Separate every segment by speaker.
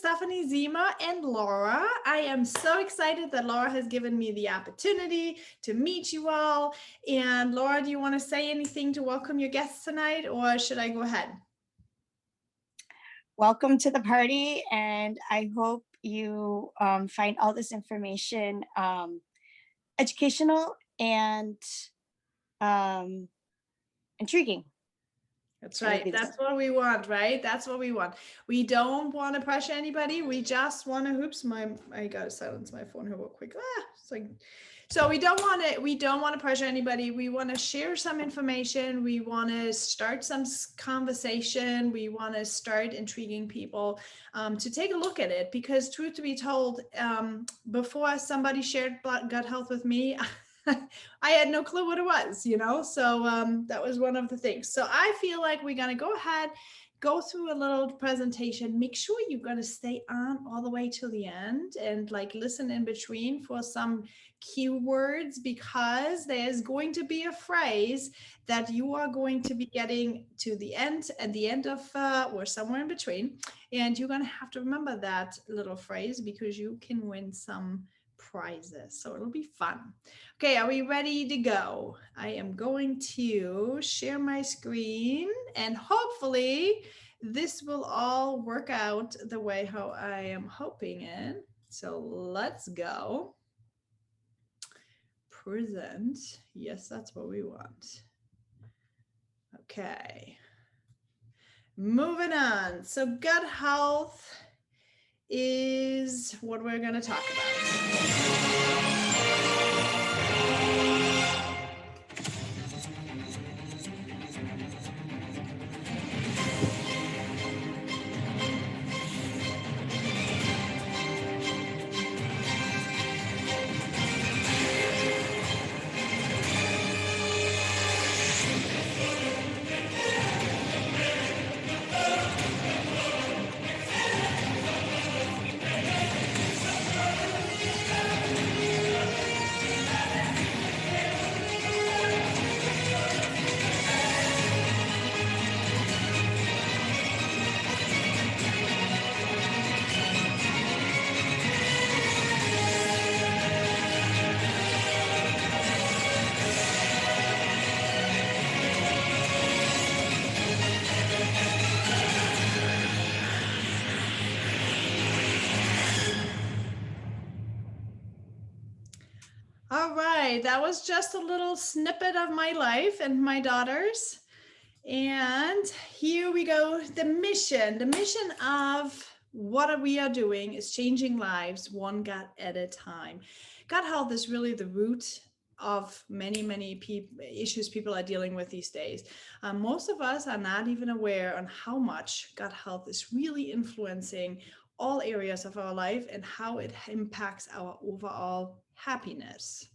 Speaker 1: Stephanie Zima and Laura. I am so excited that Laura has given me the opportunity to meet you all. And Laura, do you want to say anything to welcome your guests tonight, or should I go ahead?
Speaker 2: Welcome to the party, and I hope you find all this information educational and um, intriguing.
Speaker 1: That's
Speaker 2: It'll be
Speaker 1: right.
Speaker 2: the
Speaker 1: That's what we want, right? That's what we want. We don't want to pressure anybody. We just want to, oops, I gotta silence my phone here real quick. It's like, so we don't want to pressure anybody. We want to share some information. We want to start some conversation. We want to start intriguing people to take a look at it, because truth to be told, before somebody shared gut health with me, I had no clue what it was, so that was one of the things. So I feel like we're going to go ahead, go through a little presentation. Make sure you're going to stay on all the way till the end and like listen in between for some keywords, because there's going to be a phrase that you are going to be getting to the end, at the end of or somewhere in between, and you're going to have to remember that little phrase, because you can win some prizes. So it'll be fun. Okay, are we ready to go? I am going to share my screen, and hopefully this will all work out the way how I am hoping it. So let's go. Present. Yes, that's what we want. Okay. Moving on. So gut health is what we're going to talk about. All right, that was just a little snippet of my life and my daughter's. And here we go. The mission of what we are doing is changing lives one gut at a time. Gut health is really the root of many issues people are dealing with these days. Most of us are not even aware on how much gut health is really influencing all areas of our life and how it impacts our overall happiness.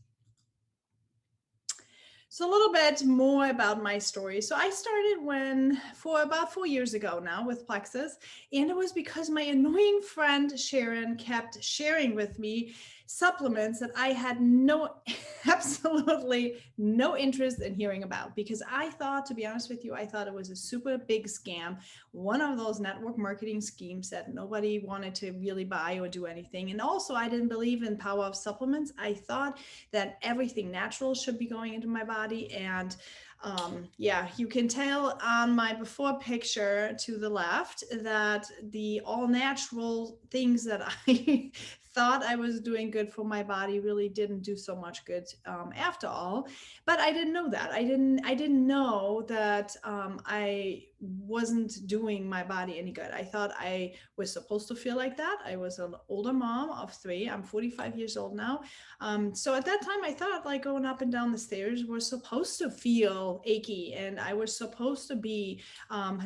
Speaker 1: So a little bit more about my story. So I started for about 4 years ago now with Plexus, and it was because my annoying friend Sharon kept sharing with me supplements that I had absolutely no interest in hearing about, because I thought, to be honest with you, I thought it was a super big scam, one of those network marketing schemes that nobody wanted to really buy or do anything. And also, I didn't believe in power of supplements. I thought that everything natural should be going into my body. And yeah, you can tell on my before picture to the left that the all natural things that I thought I was doing good for my body really didn't do so much good after all. But I didn't know that. I didn't know that I wasn't doing my body any good. I thought I was supposed to feel like that. I was an older mom of three. I'm 45 years old now. So at that time, I thought like going up and down the stairs was supposed to feel achy, and I was supposed to be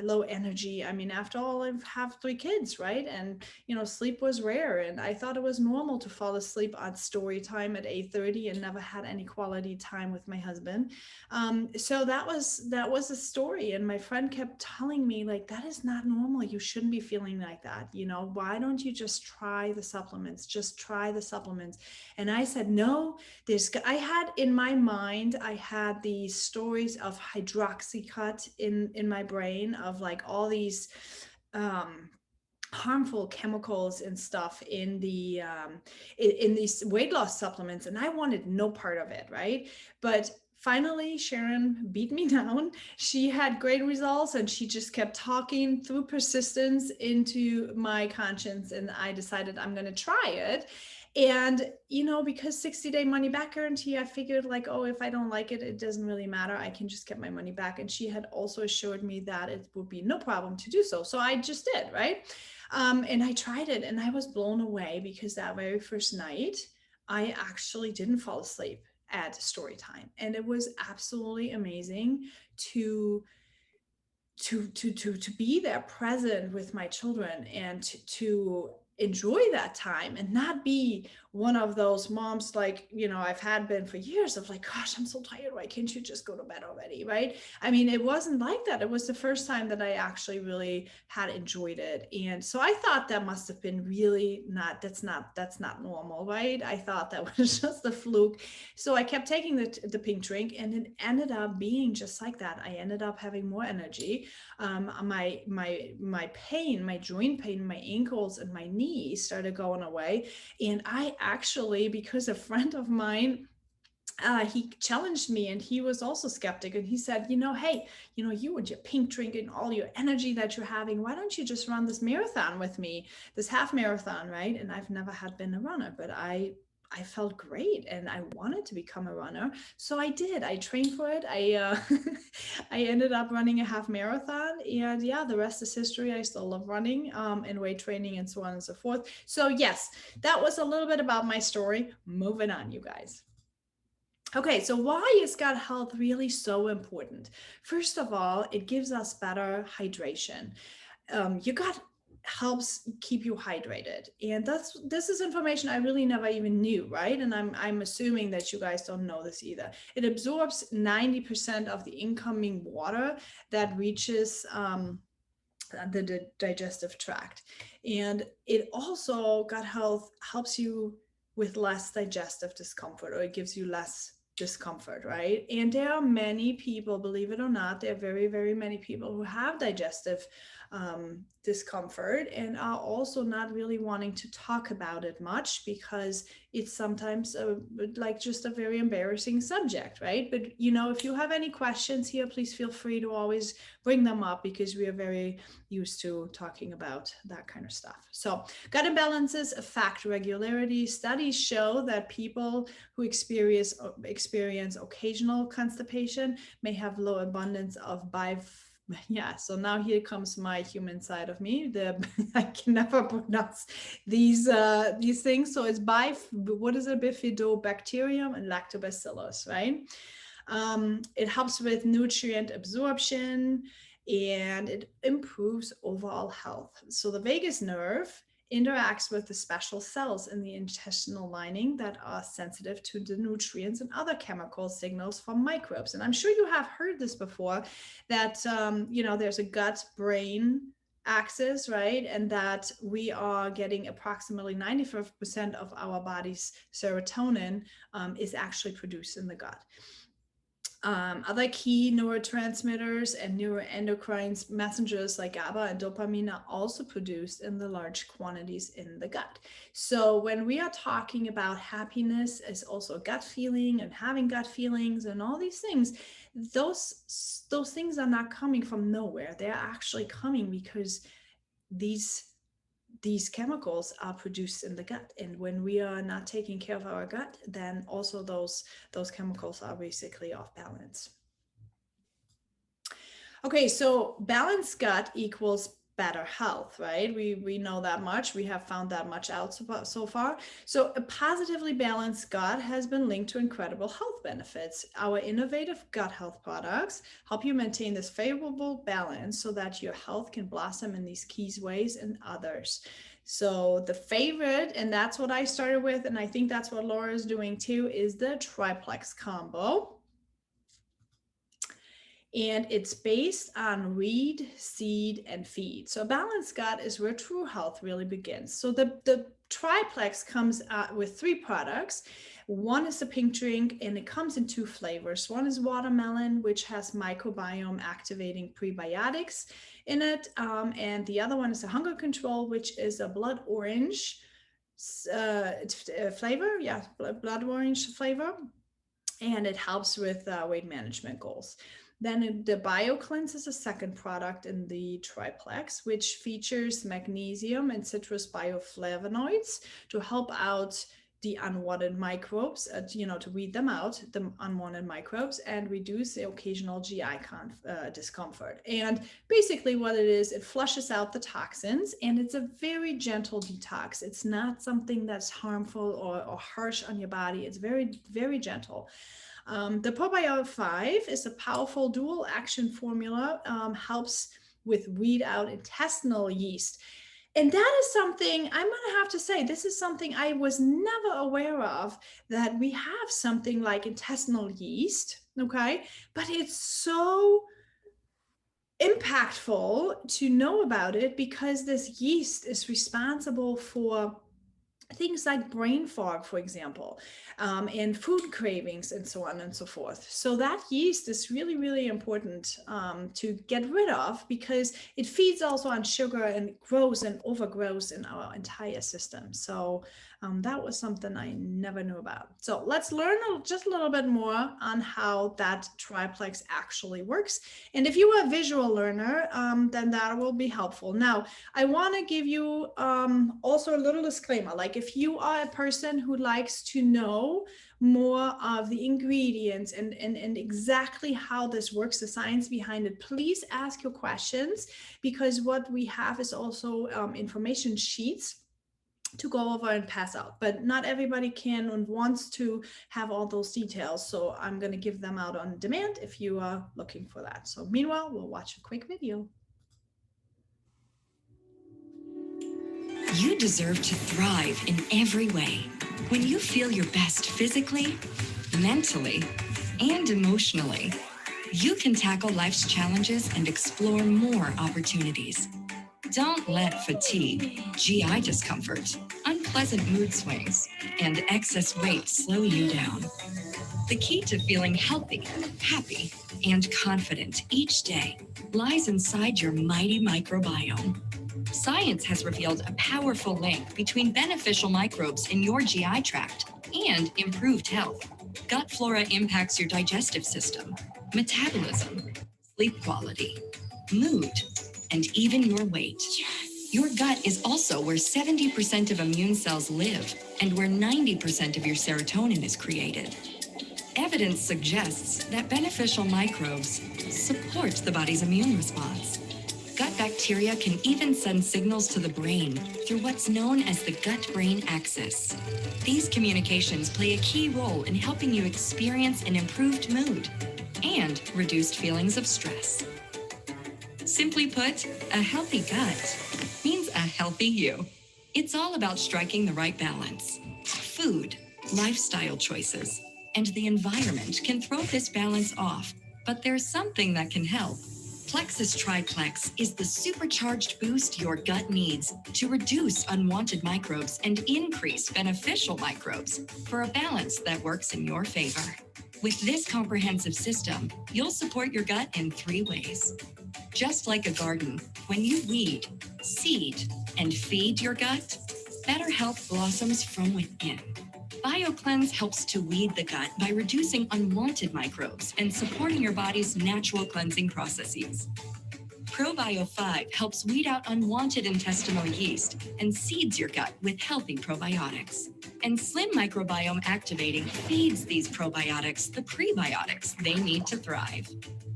Speaker 1: low energy. I mean, after all, I have three kids, right? And sleep was rare, and I thought it was normal to fall asleep on story time at 8:30 and never had any quality time with my husband. So that was a story, and my friend kept telling me like, that is not normal. You shouldn't be feeling like that. Why don't you just try the supplements? Just try the supplements. And I said, no, I had in my mind, I had these stories of hydroxycut in my brain, of like all these harmful chemicals and stuff in these weight loss supplements, and I wanted no part of it, right? But finally Sharon beat me down. She had great results, and she just kept talking through persistence into my conscience, and I decided I'm going to try it. And because 60-day money back guarantee, I figured like, oh, if I don't like it, it doesn't really matter, I can just get my money back. And she had also assured me that it would be no problem to do so, so I just did, right? And I tried it, and I was blown away, because that very first night I actually didn't fall asleep at story time, and it was absolutely amazing to be there present with my children, and to enjoy that time, and not be one of those moms like I've had been for years, of like, gosh, I'm so tired, why can't you just go to bed already, right? I mean, it wasn't like that. It was the first time that I actually really had enjoyed it. And so I thought that must have been really not that's not normal, right? I thought that was just a fluke. So I kept taking the pink drink, and it ended up being just like that. I ended up having more energy. My pain, my joint pain, my ankles and my knees started going away. And I actually, because a friend of mine, he challenged me, and he was also skeptic, and he said, hey, you and your pink drink and all your energy that you're having, why don't you just run this marathon with me, this half marathon, right? And I've never had been a runner, but I felt great, and I wanted to become a runner. So I did. I trained for it. I ended up running a half marathon, and yeah, the rest is history. I still love running, and weight training and so on and so forth. So yes, that was a little bit about my story. Moving on, you guys. Okay, so why is gut health really so important? First of all, it gives us better hydration. Your gut helps keep you hydrated, and this is information I really never even knew, right? And I'm assuming that you guys don't know this either. It absorbs 90% of the incoming water that reaches the digestive tract. And it also, gut health helps you with less digestive discomfort, or it gives you less discomfort, right? And there are many people, believe it or not, there are very, very many people who have digestive discomfort, and are also not really wanting to talk about it much, because it's sometimes like just a very embarrassing subject, right? But if you have any questions here, please feel free to always bring them up, because we are very used to talking about that kind of stuff. So gut imbalances affect regularity. Studies show that people who experience occasional constipation may have low abundance of yeah, so now here comes my human side of me. I can never pronounce these things. So it's what is it? Bifidobacterium and lactobacillus, right? It helps with nutrient absorption, and it improves overall health. So the vagus nerve interacts with the special cells in the intestinal lining that are sensitive to the nutrients and other chemical signals from microbes. And I'm sure you have heard this before, that there's a gut brain axis, right? And that we are getting approximately 95% of our body's serotonin is actually produced in the gut. Other key neurotransmitters and neuroendocrine messengers like GABA and dopamine are also produced in the large quantities in the gut. So when we are talking about happiness as also gut feeling and having gut feelings and all these things, those things are not coming from nowhere. They're actually coming because these chemicals are produced in the gut, and when we are not taking care of our gut, then also those chemicals are basically off balance. Okay, so balanced gut equals better health, right? We know that much. We have found that much out so far. So a positively balanced gut has been linked to incredible health benefits. Our innovative gut health products help you maintain this favorable balance so that your health can blossom in these key ways and others. So the favorite, and that's what I started with, and I think that's what Laura is doing too, is the triplex combo. and it's based on read, seed, and feed. So a balanced gut is where true health really begins. So the triplex comes with 3 products. One is the pink drink, and it comes in 2 flavors. One is watermelon, which has microbiome activating prebiotics in it, and the other one is a hunger control, which is a blood orange flavor. Yeah, blood orange flavor, and it helps with weight management goals. Then the BioCleanse is a second product in the triplex, which features magnesium and citrus bioflavonoids to help out the unwanted microbes, to weed them out, the unwanted microbes, and reduce the occasional GI discomfort. And basically, what it is, it flushes out the toxins, and it's a very gentle detox. It's not something that's harmful or harsh on your body. It's very, very gentle. The Probiotic 5 is a powerful dual action formula, helps with weed out intestinal yeast. And that is something I'm going to have to say, this is something I was never aware of, that we have something like intestinal yeast, okay? But it's so impactful to know about it because this yeast is responsible for things like brain fog, for example, and food cravings, and so on and so forth. So that yeast is really, really important to get rid of because it feeds also on sugar and grows and overgrows in our entire system. So that was something I never knew about. So let's learn just a little bit more on how that triplex actually works. And if you are a visual learner, then that will be helpful. Now, I want to give you also a little disclaimer. Like, if you are a person who likes to know more of the ingredients and exactly how this works, the science behind it, please ask your questions, because what we have is also information sheets to go over and pass out, but not everybody can and wants to have all those details. So I'm going to give them out on demand if you are looking for that. So meanwhile, we'll watch a quick video.
Speaker 3: You deserve to thrive in every way. When you feel your best physically, mentally, and emotionally, you can tackle life's challenges and explore more opportunities. Don't let fatigue, GI discomfort, unpleasant mood swings, and excess weight slow you down. The key to feeling healthy, happy, and confident each day lies inside your mighty microbiome. Science has revealed a powerful link between beneficial microbes in your GI tract and improved health. Gut flora impacts your digestive system, metabolism, sleep quality, mood, and even your weight. Yes. Your gut is also where 70% of immune cells live and where 90% of your serotonin is created. Evidence suggests that beneficial microbes support the body's immune response. Gut bacteria can even send signals to the brain through what's known as the gut-brain axis. These communications play a key role in helping you experience an improved mood and reduced feelings of stress. Simply put, a healthy gut means a healthy you. It's all about striking the right balance. Food, lifestyle choices, and the environment can throw this balance off, but there's something that can help. Plexus Triplex is the supercharged boost your gut needs to reduce unwanted microbes and increase beneficial microbes for a balance that works in your favor. With this comprehensive system, you'll support your gut in 3 ways. Just like a garden, when you weed, seed, and feed your gut, better health blossoms from within. BioCleanse helps to weed the gut by reducing unwanted microbes and supporting your body's natural cleansing processes. ProBio 5 helps weed out unwanted intestinal yeast and seeds your gut with healthy probiotics. And Slim Microbiome Activating feeds these probiotics the prebiotics they need to thrive.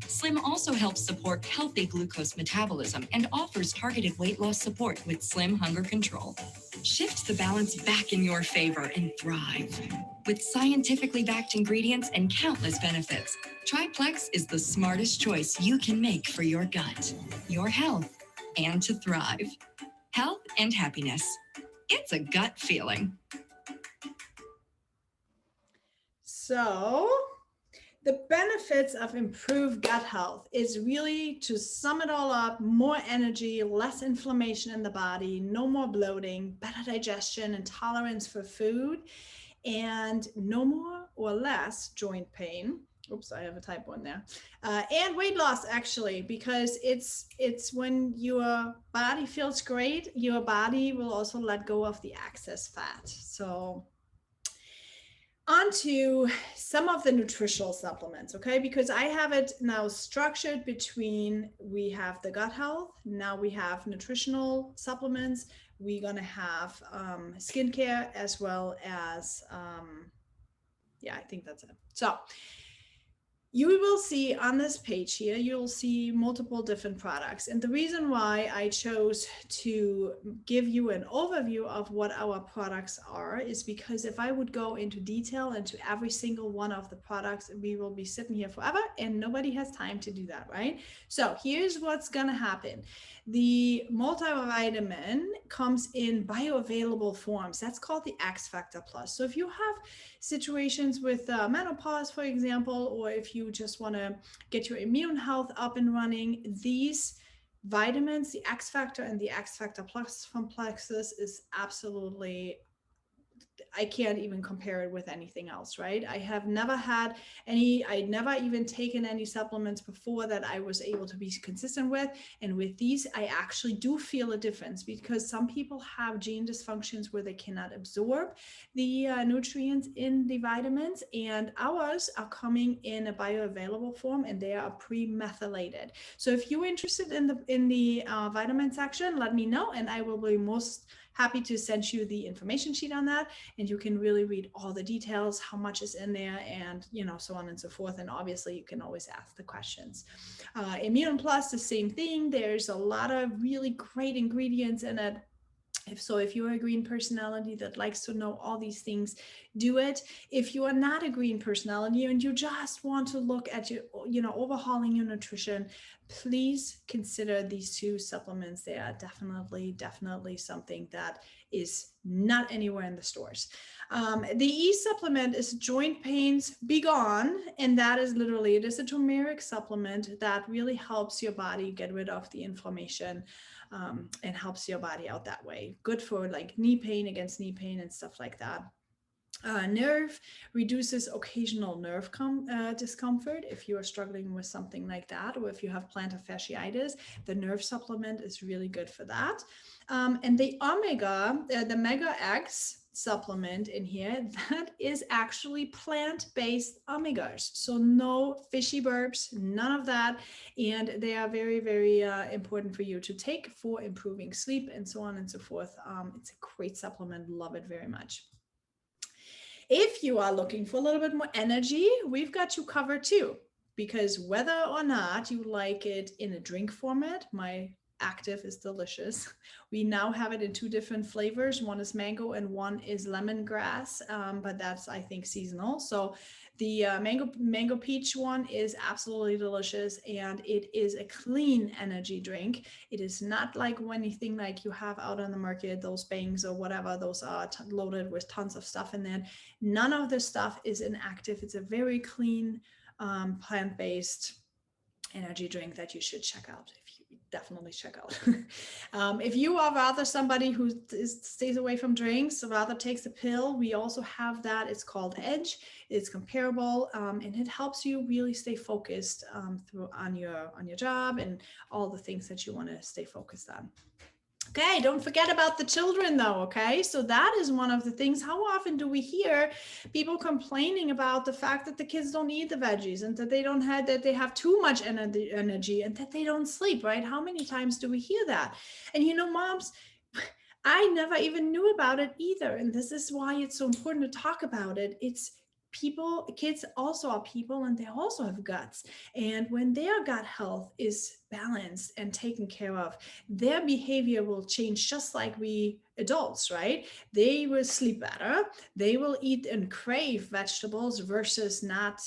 Speaker 3: Slim also helps support healthy glucose metabolism and offers targeted weight loss support with Slim Hunger Control. Shift the balance back in your favor and thrive. With scientifically backed ingredients and countless benefits, Triplex is the smartest choice you can make for your gut, your health, and to thrive. Health and happiness. It's a gut feeling.
Speaker 1: So The benefits of improved gut health is really, to sum it all up, more energy, less inflammation in the body, no more bloating, better digestion and tolerance for food, and no more or less joint pain. Oops, I have a typo in there. And weight loss, actually, because it's when your body feels great, your body will also let go of the excess fat. So on to some of the nutritional supplements, okay? Because I have it now structured between, we have the gut health, now we have nutritional supplements, we're gonna have skincare, as well as, yeah, I think that's it. So you will see on this page here, you'll see multiple different products. And the reason why I chose to give you an overview of what our products are is because if I would go into detail into every single one of the products, we will be sitting here forever and nobody has time to do that, right? So here's what's gonna happen. The multivitamin comes in bioavailable forms. That's called the X Factor Plus. So if you have situations with menopause, for example, or if you just want to get your immune health up and running, these vitamins, the X Factor and the X Factor Plus from Plexus, is absolutely, I can't even compare it with anything else, right? I have never had any, I'd never even taken any supplements before that I was able to be consistent with. And with these, I actually do feel a difference, because some people have gene dysfunctions where they cannot absorb the nutrients in the vitamins, and ours are coming in a bioavailable form and they are pre-methylated. So if you're interested in the vitamin section, let me know and I will be most happy to send you the information sheet on that, and you can really read all the details, how much is in there, and so on and so forth. And obviously you can always ask the questions. Immune Plus, the same thing. There's a lot of really great ingredients in it. If you're a green personality that likes to know all these things, do it. If you are not a green personality and you just want to look at your, overhauling your nutrition, please consider these two supplements. They are definitely something that is not anywhere in the stores. The E supplement is joint pains be gone, and that is literally, it is a turmeric supplement that really helps your body get rid of the inflammation, and helps your body out that way. Good for like knee pain, against knee pain and stuff like that. Nerve reduces occasional nerve discomfort if you are struggling with something like that, or if you have plantar fasciitis. The nerve supplement is really good for that. And the the Mega X supplement in here, that is actually plant-based omegas. So no fishy burps, none of that. And they are very important for you to take for improving sleep and so on and so forth. It's a great supplement. Love it very much. If you are looking for a little bit more energy, we've got you covered too, because whether or not you like it in a drink format, my active is delicious. We now have it in two different flavors. One is mango and one is lemongrass, but that's, I think, seasonal. So the mango peach one is absolutely delicious, and it is a clean energy drink. It is not like anything like you have out on the market, those bangs or whatever. Those are loaded with tons of stuff in there. None of this stuff is inactive. It's a very clean, plant-based energy drink that you should check out. Definitely check out. If you are rather somebody who stays away from drinks, rather takes a pill, we also have that. It's called Edge. It's comparable, and it helps you really stay focused on your job and all the things that you want to stay focused on. Okay, don't forget about the children though, okay? So that is one of the things. How often do we hear people complaining about the fact that the kids don't eat the veggies, and that they have too much energy and that they don't sleep, right? How many times do we hear that? And moms, I never even knew about it either. And this is why it's so important to talk about it. Kids also are people, and they also have guts. And when their gut health is balanced and taken care of, their behavior will change just like we adults, right? They will sleep better. They will eat and crave vegetables versus not,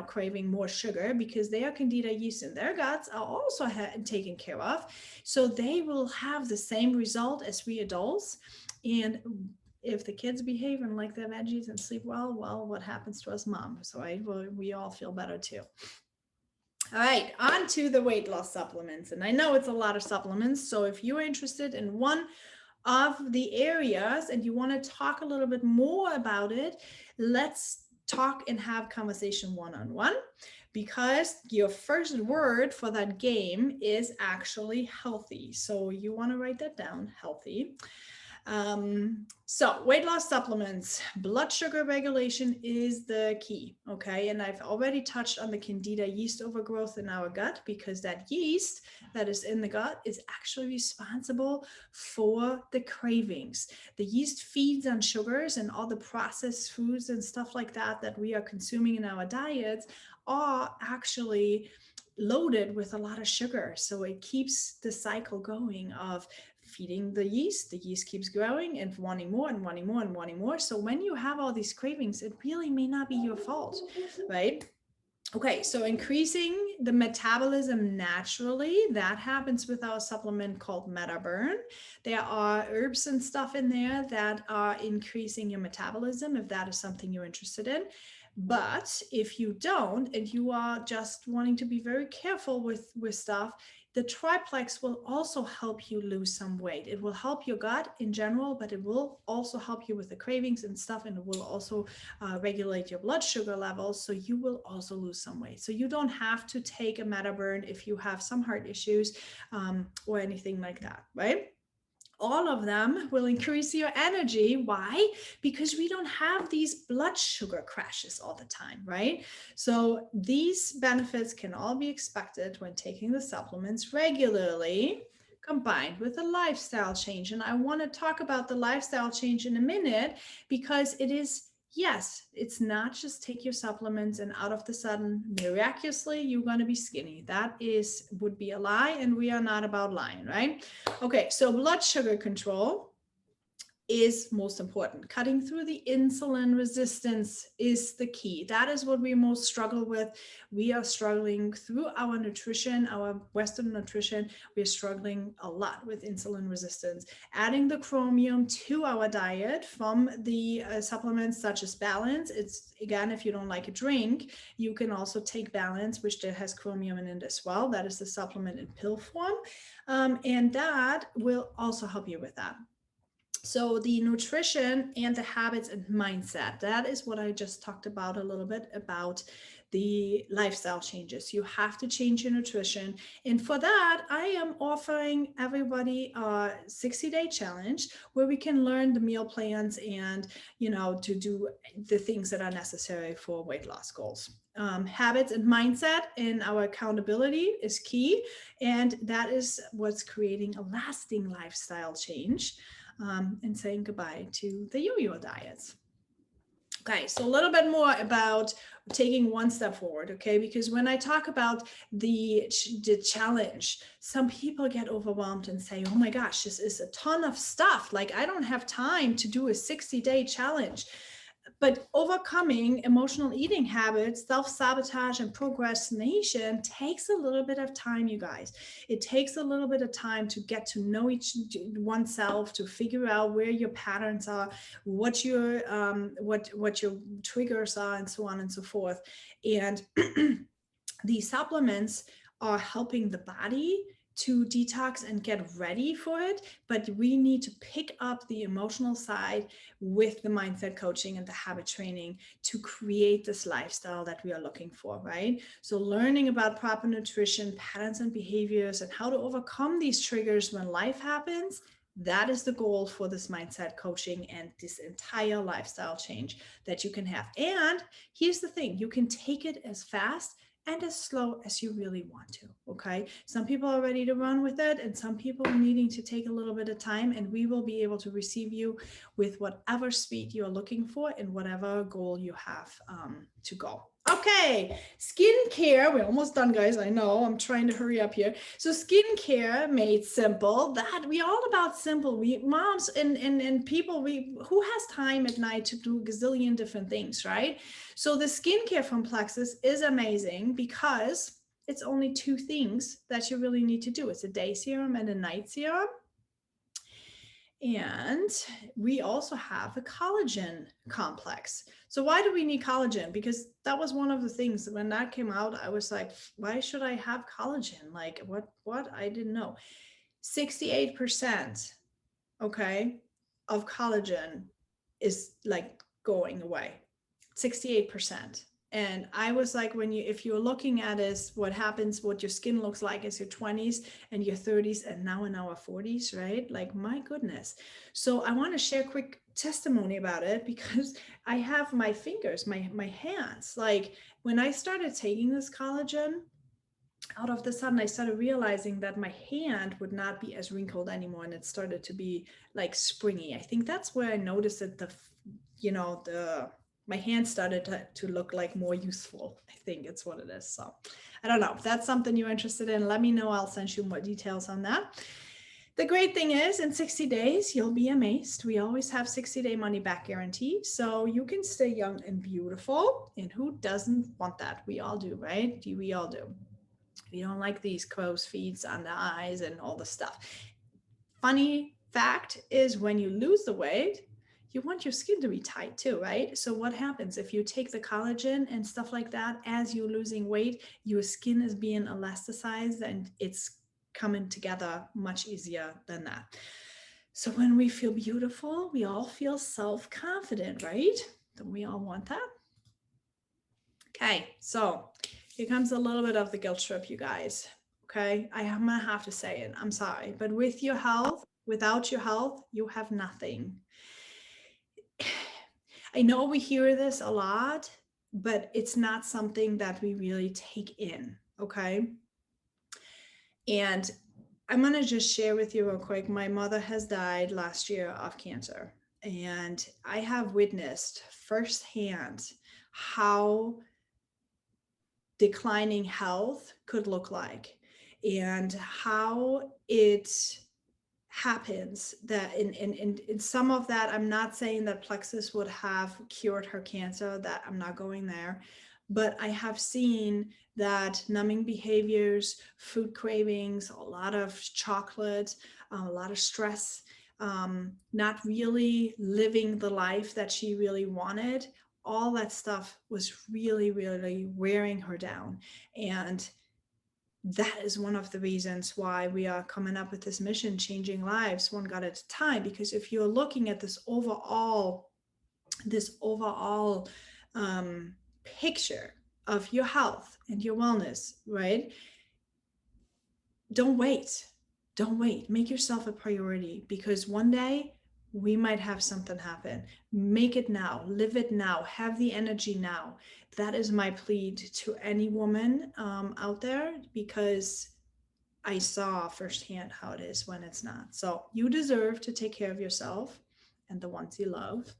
Speaker 1: craving more sugar, because their candida yeast in their guts are also taken care of. So they will have the same result as we adults. And if the kids behave and like their veggies and sleep well, what happens to us mom? So we all feel better too. All right, on to the weight loss supplements. And I know it's a lot of supplements. So if you're interested in one of the areas and you want to talk a little bit more about it, let's talk and have conversation one-on-one, because your first word for that game is actually healthy. So you want to write that down, healthy. So weight loss supplements, blood sugar regulation is the key. Okay. And I've already touched on the candida yeast overgrowth in our gut, because that yeast that is in the gut is actually responsible for the cravings. The yeast feeds on sugars, and all the processed foods and stuff like that that we are consuming in our diets are actually loaded with a lot of sugar. So it keeps the cycle going of feeding the yeast keeps growing and wanting more and wanting more and wanting more. So when you have all these cravings, it really may not be your fault, right? Okay, so increasing the metabolism naturally, that happens with our supplement called MetaBurn. There are herbs and stuff in there that are increasing your metabolism, if that is something you're interested in. But if you don't, and you are just wanting to be very careful with stuff, the triplex will also help you lose some weight. It will help your gut in general, but it will also help you with the cravings and stuff, and it will also regulate your blood sugar levels. So you will also lose some weight. So you don't have to take a MetaBurn if you have some heart issues or anything like that, right? All of them will increase your energy. Why? Because we don't have these blood sugar crashes all the time, right? So these benefits can all be expected when taking the supplements regularly, combined with a lifestyle change. And I want to talk about the lifestyle change in a minute, because it is, yes, it's not just take your supplements and out of the sudden, miraculously, you're going to be skinny. That would be a lie, and we are not about lying, right? Okay, so blood sugar control is most important. Cutting through the insulin resistance is the key. That is what we most struggle with. We are struggling through our nutrition, our Western nutrition. We're struggling a lot with insulin resistance. Adding the chromium to our diet from the supplements such as Balance. It's, again, if you don't like a drink, you can also take Balance, which has chromium in it as well. That is the supplement in pill form. And that will also help you with that. So the nutrition and the habits and mindset, that is what I just talked about a little bit about the lifestyle changes. You have to change your nutrition. And for that, I am offering everybody a 60-day challenge where we can learn the meal plans and, to do the things that are necessary for weight loss goals. Habits and mindset and our accountability is key. And that is what's creating a lasting lifestyle change. And saying goodbye to the yo-yo diets. Okay, so a little bit more about taking one step forward, okay? Because when I talk about the challenge, some people get overwhelmed and say, oh my gosh, this is a ton of stuff. Like, I don't have time to do a 60-day challenge. But overcoming emotional eating habits, self-sabotage, and procrastination takes a little bit of time, you guys. It takes a little bit of time to get to know oneself, to figure out where your patterns are, what your triggers are, and so on and so forth. And these supplements are helping the body to detox and get ready for it, but we need to pick up the emotional side with the mindset coaching and the habit training to create this lifestyle that we are looking for, right? So learning about proper nutrition, patterns and behaviors, and how to overcome these triggers when life happens, that is the goal for this mindset coaching and this entire lifestyle change that you can have. And here's the thing, you can take it as fast and as slow as you really want to, okay? Some people are ready to run with it, and some people are needing to take a little bit of time, and we will be able to receive you with whatever speed you're looking for and whatever goal you have to go. Okay, skincare. We're almost done, guys. I know, I'm trying to hurry up here. So skincare made simple. That we all about simple. We moms and people, who has time at night to do a gazillion different things, right? So the skincare from Plexus is amazing because it's only two things that you really need to do. It's a day serum and a night serum. And we also have a collagen complex. So why do we need collagen? Because that was one of the things when that came out, I was like, why should I have collagen? Like what? I didn't know. 68%, okay, of collagen is like going away. 68%. And I was like, if you're looking at is what happens, what your skin looks like as your 20s and your 30s and now in our 40s, right? Like, my goodness. So I want to share a quick testimony about it because I have my fingers, my hands. Like, when I started taking this collagen, out of the sudden I started realizing that my hand would not be as wrinkled anymore, and it started to be like springy. I think that's where I noticed that my hand started to look like more youthful. I think it's what it is. So I don't know if that's something you're interested in. Let me know. I'll send you more details on that. The great thing is in 60 days, you'll be amazed. We always have 60-day money back guarantee. So you can stay young and beautiful. And who doesn't want that? We all do, right? We all do. We don't like these crow's feet on the eyes and all the stuff. Funny fact is, when you lose the weight, you want your skin to be tight too, right? So what happens if you take the collagen and stuff like that, as you're losing weight, your skin is being elasticized and it's coming together much easier than that. So when we feel beautiful, we all feel self-confident, right? Don't we all want that? Okay, so here comes a little bit of the guilt trip, you guys. Okay, I'm gonna have to say it. I'm sorry, but with your health, without your health, you have nothing. I know we hear this a lot, but it's not something that we really take in. Okay, and I'm gonna just share with you real quick. My mother has died last year of cancer, and I have witnessed firsthand how declining health could look like, and how it happens that in some of that, I'm not saying that plexus would have cured her cancer, that I'm not going there, but I have seen that numbing behaviors, food cravings, a lot of chocolate, a lot of stress, not really living the life that she really wanted, all that stuff was really, really wearing her down. And that is one of the reasons why we are coming up with this mission, changing lives one gut at a time. Because if you're looking at this overall picture of your health and your wellness, right? Don't wait. Make yourself a priority, because one day we might have something happen. Make it now, live it now, have the energy now. That is my plea to any woman out there, because I saw firsthand how it is when it's not. So you deserve to take care of yourself and the ones you love.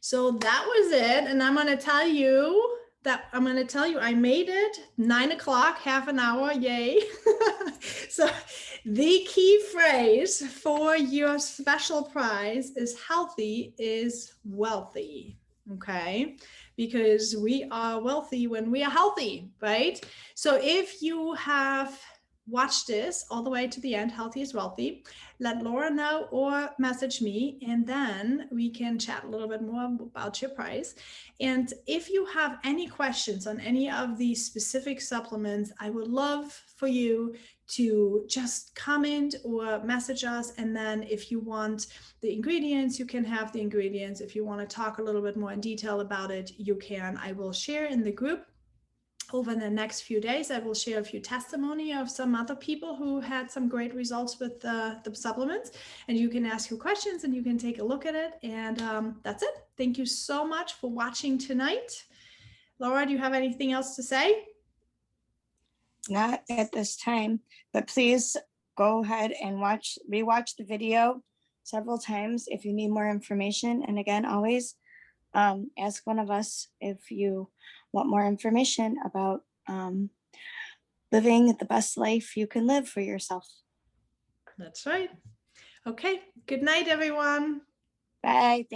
Speaker 1: So that was it. And I'm going to tell you I made it 9 o'clock, half an hour. Yay. So the key phrase for your special prize is healthy is wealthy. Okay. Because we are wealthy when we are healthy, right? So if you have watched this all the way to the end, healthy is wealthy, let Laura know or message me, and then we can chat a little bit more about your price. And if you have any questions on any of these specific supplements, I would love for you to just comment or message us. And then if you want the ingredients, you can have the ingredients. If you want to talk a little bit more in detail about it, you can. I will share in the group over the next few days. I will share a few testimony of some other people who had some great results with the supplements, and you can ask your questions and you can take a look at it. And that's it. Thank you so much for watching tonight. Laura, do you have anything else to say?
Speaker 2: Not at this time, but please go ahead and rewatch the video several times if you need more information. And again, always ask one of us if you want more information about living the best life you can live for yourself.
Speaker 1: That's right. Okay. Good night, everyone.
Speaker 2: Bye.